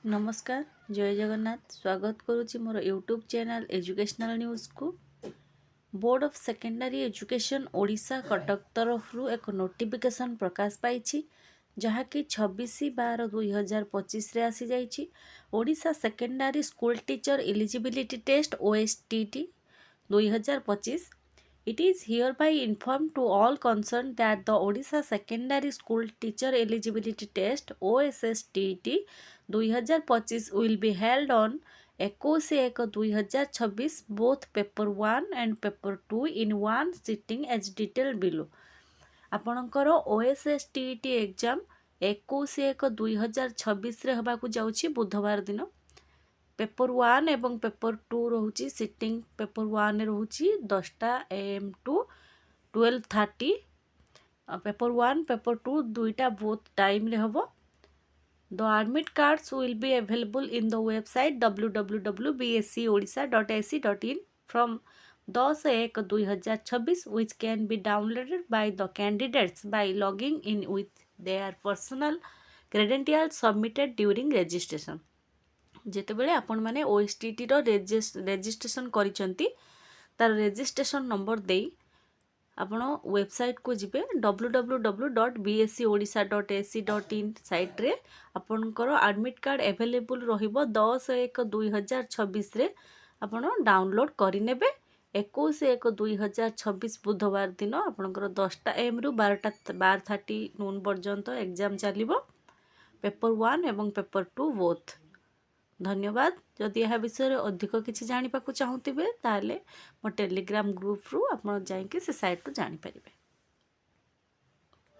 नमस्कार जय जगन्नाथ स्वागत करुच्ची मोर यूट्यूब चैनल एजुकेशनल न्यूज़ को। Board of secondary education Odisha Cuttack तरफ एक नोटिफिकेशन प्रकाश पाई जहाँकि 26/12/2025 आसी जाइछि। Odisha secondary school teacher eligibility test OSTT 2025. It is hereby informed to all concerned that the Odisha Secondary School Teacher Eligibility Test OSSTT 2025 will be held on 21/1/2026 both paper 1 and paper 2 in one sitting as detailed below. आपणकर OSSTT exam 21/1/2026 होबाकू जाउछि बुधवार दिन। Paper 1 एवं paper 2 रोची sitting paper 1 रोची 10टा AM to 12:30। Paper 1 paper 2 दुईटा बोथ टाइम रे हबो। The admit cards will be available in the website www.bscodisha.ac.in from 10/1/2026 which can be downloaded by the candidates by logging in with their personal credentials submitted during registration. जेतेबेले आपण माने OSTT रो registration करिसंती तार registration number देई आपण website को जिबे www.bscodisha.ac.in site रे आपणकर admit card available रहिबो 10/1/2026 रे आपण डाउनलोड करि नेबे। 21/1/2026 बुधवार दिन आपणकर 10टा AM रु 12:30 नून पर्यंत एग्जाम चलिबो। पेपर 1 एवं पेपर 2 बोथ। धन्यवाद। जदि यह विषय अधिक किसी जानिपाकु चाहूथिबे ताले मो टेलीग्राम ग्रुप रु आपण जाइके से साइट को जानि परिबे।